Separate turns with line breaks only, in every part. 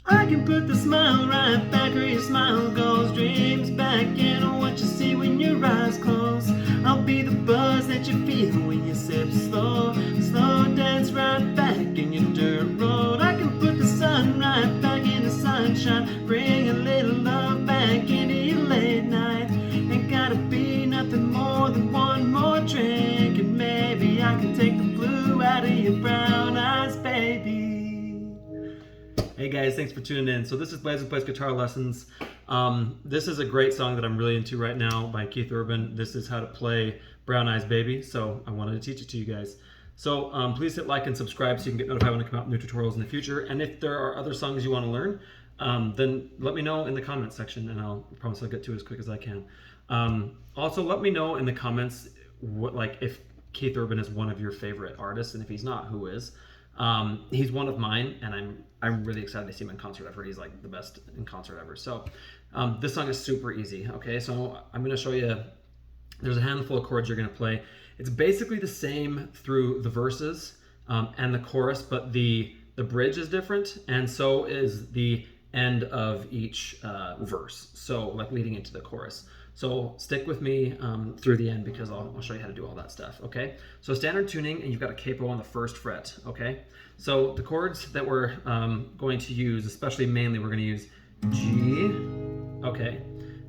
I can put the smile right back where your smile goes. Dreams back in what you see when your eyes close. I'll be the buzz that you feel when you sip slow. Slow dance right back in your dirt road. I can put the sun right back in the sunshine. Bring a little love back into your late night. Ain't gotta be nothing more than one more drink. And maybe I can take the blue out of your brown eyes, baby. Hey guys, thanks for tuning in. So this is Blaze and Plays Guitar Lessons. This is a great song that I'm really into right now by Keith Urban. This is how to play Brown Eyes Baby, so I wanted to teach it to you guys. So please hit like and subscribe so you can get notified when I come out with new tutorials in the future. And if there are other songs you want to learn, then let me know in the comments section, and I'll promise I'll get to it as quick as I can. Also, let me know in the comments if Keith Urban is one of your favorite artists, and if he's not, who is. He's one of mine, and I'm really excited to see him in concert. I've heard he's like the best in concert ever. So this song is super easy. Okay, so I'm going to show you. There's a handful of chords you're going to play. It's basically the same through the verses and the chorus, but the bridge is different, and so is the end of each verse. So like leading into the chorus. So stick with me through the end because I'll show you how to do all that stuff, okay? So standard tuning, and you've got a capo on the first fret, okay? So the chords that we're going to use, especially mainly, we're going to use G, okay?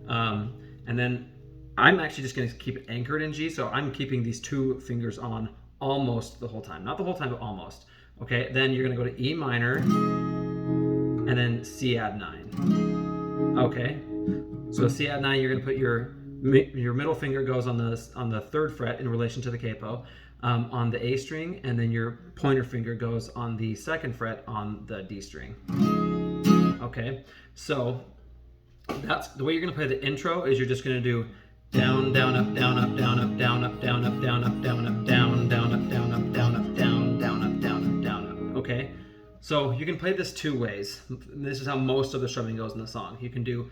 And then I'm actually just going to keep it anchored in G, so I'm keeping these two fingers on almost the whole time. Not the whole time, but almost, okay? Then you're going to go to E minor, and then C add 9, okay? So C add 9, you're going to put your middle finger goes on the third fret in relation to the capo on the A string, and then your pointer finger goes on the second fret on the D string. Okay, so that's the way you're going to play the intro. Is you're just going to do down, down, up, down, up, down, up, down, up, down, up, down, up, down, up, down, down, up, down, up, down, up, down, down, up, down, up, down, up. Okay, so you can play this two ways. This is how most of the strumming goes in the song. You can do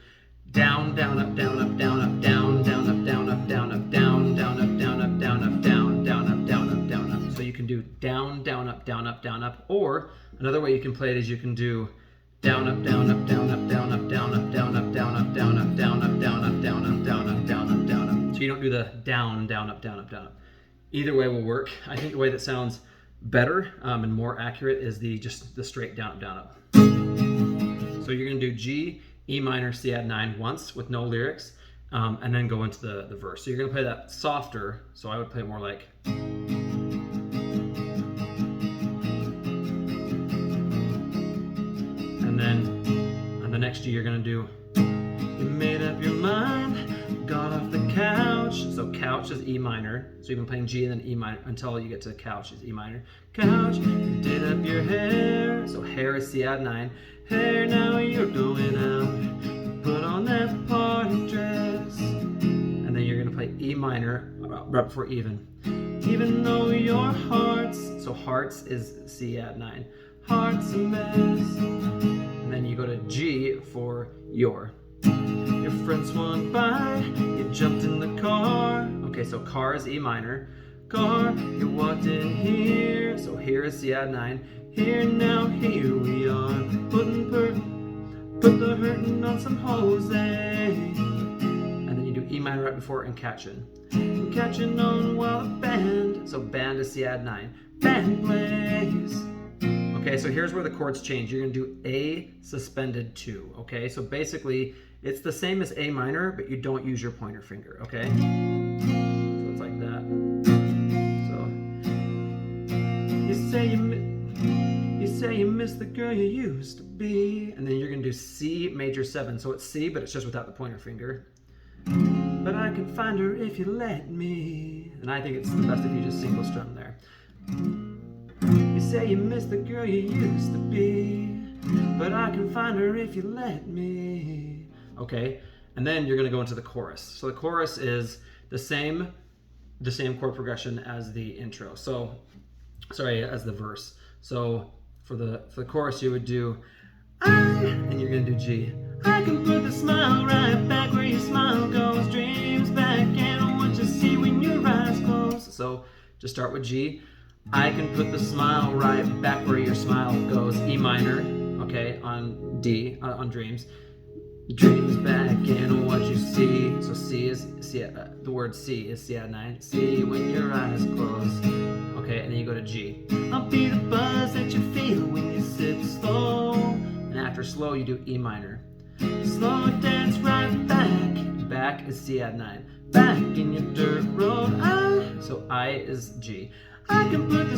down, down, up, down, up, down, up, down, down, up, down, up, down, up, down, down, up, down, up, down, up, down, down, up, down, up, down, up. So you can do down, down, up, down, up, down, up. Or another way you can play it is you can do down, up, down, up, down, up, down, up, down, up, down, up, down, up, down, up, down, up, down, up, down, up, down, up, down, up, down, up. So you don't do the down, down, up, down, up, down, up. Either way will work. I think the way that sounds better and more accurate is just the straight down, up, down, up. So you're going to do G, E minor, C add 9 once with no lyrics, and then go into the verse. So you're going to play that softer, so I would play more like. And then on the next G you're going to do, you made up your mind, got off the couch. So couch is E minor, so you've been playing G and then E minor until you get to the couch is E minor. Couch, you did up your hair, so hair is C add 9. Hair, now you're going out, put on that party dress. And then you're going to play E minor right before even. Even though your heart's, so hearts is C add 9. Heart's a mess. And then you go to G for your. Your friends went by, you jumped in the car. Okay, so car is E minor. Car, you walked in here, so here is C add 9. Here now, here we are, put the hurtin' on some Jose. And then you do E minor right before and catchin'. And catchin' on while the band, so band is C add 9. Band plays. Okay, so here's where the chords change. You're gonna do A suspended 2, okay? So basically, it's the same as A minor, but you don't use your pointer finger, okay? So it's like that. So, you say you miss the girl you used to be. And then you're gonna do C major 7. So it's C, but it's just without the pointer finger. But I can find her if you let me. And I think it's the best if you just single strum there. You say you miss the girl you used to be, but I can find her if you let me. Okay, and then you're gonna go into the chorus. So the chorus is the same chord progression as the intro. So, sorry, as the verse. So for the chorus you would do and you're gonna do G. I can put the smile right back where your smile goes. Dreams back and what you see when your eyes close. So just start with G. I can put the smile right back where your smile goes. E minor. okay, on D, on dreams. Dreams back in what you see. So C is the word C is C add 9. See when your eyes close. Okay, and then you go to G. I'll be the buzz that you feel when you sip slow. And after slow, you do E minor. Slow dance right back. Back is C add 9. Back in your dirt road. So I is G. I can put the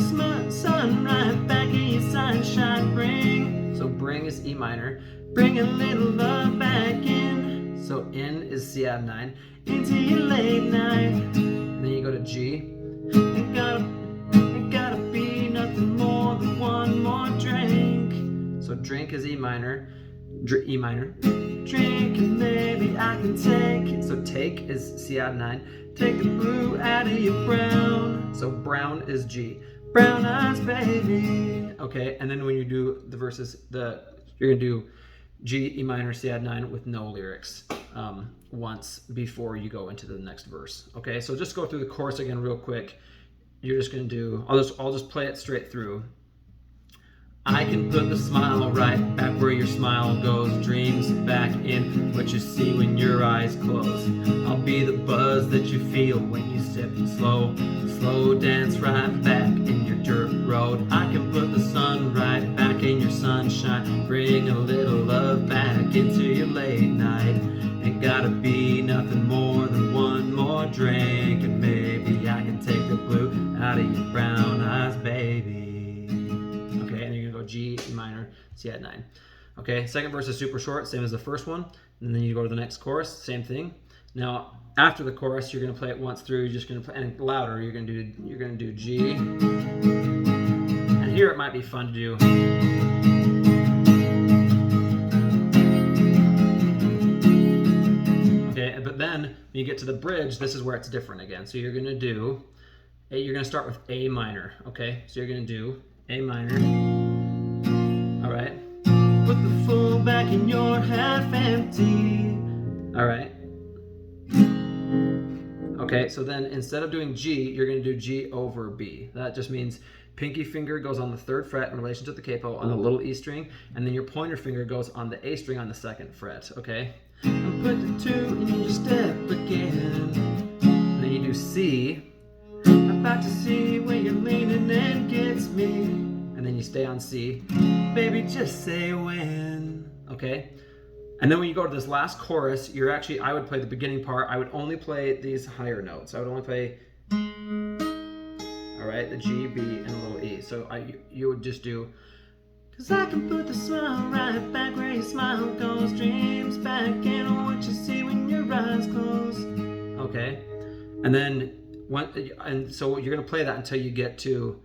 sun right back in your sunshine. Bring. So bring is E minor. Bring a little love back in. So in is C add 9. Into your late night. And then you go to G. It gotta be nothing more than one more drink. So drink is E minor. E minor. Drink and maybe I can take. So take is C add 9. Take the blue out of your brown. So brown is G. Brown eyes, baby. Okay, and then when you do the verses, you're gonna do G, E minor, C add 9 with no lyrics once before you go into the next verse. Okay, so just go through the chorus again real quick. You're just gonna do, I'll just play it straight through. I can put the smile right back where your smile goes. Dreams back in what you see when your eyes close. I'll be the buzz that you feel when you sip slow. Slow dance right back in your dirt road. I can put the sun right back in your sunshine. Bring a little love back into your late night. Ain't gotta be nothing more than one more drink. And maybe I can take the blue out of your brown eyes, baby. Okay, and you're gonna go G, E minor, C add 9. Okay, second verse is super short, same as the first one. And then you go to the next chorus, same thing. Now, after the chorus, you're gonna play it once through. You're just gonna play, and louder. You're gonna do G. And here it might be fun to do. Okay, but then when you get to the bridge, this is where it's different again. So you're gonna start with A minor. Okay, so you're gonna do A minor. All right. Put the full back in your half empty. All right. Okay, so then instead of doing G, you're going to do G over B. That just means pinky finger goes on the 3rd fret in relation to the capo on the little E string, and then your pointer finger goes on the A string on the 2nd fret, okay? And put the 2 in your step again. And then you do C. About to see where you're leaning and gets me. And then you stay on C. Baby, just say when, okay? And then when you go to this last chorus, I would play the beginning part. I would only play these higher notes. I would only play, all right, the G, B, and a little E. So you would just do, 'cause I can put the smile right back where your smile goes. Dreams back in what you see when your eyes close. Okay, and then so you're gonna play that until you get to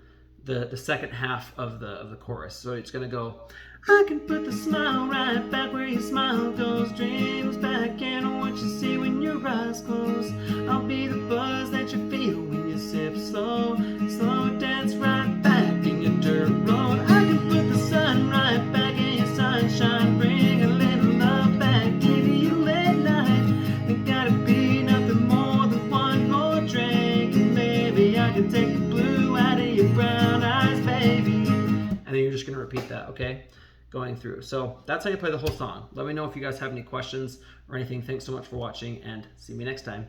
the second half of the chorus. So it's gonna go. I can put the smile right back where your smile goes. Dreams back in what you see when your eyes close. I'll be the buzz that you feel when you sip slow. Slow dance right back in your dirt road. I can put the sun right back in your sunshine. Bring a little love back into your late night. There gotta be nothing more than one more drink. And maybe I can take the blue out of your brown eyes, baby. And then you're just gonna repeat that, okay? Going through. So that's how you play the whole song. Let me know if you guys have any questions or anything. Thanks so much for watching, and see me next time.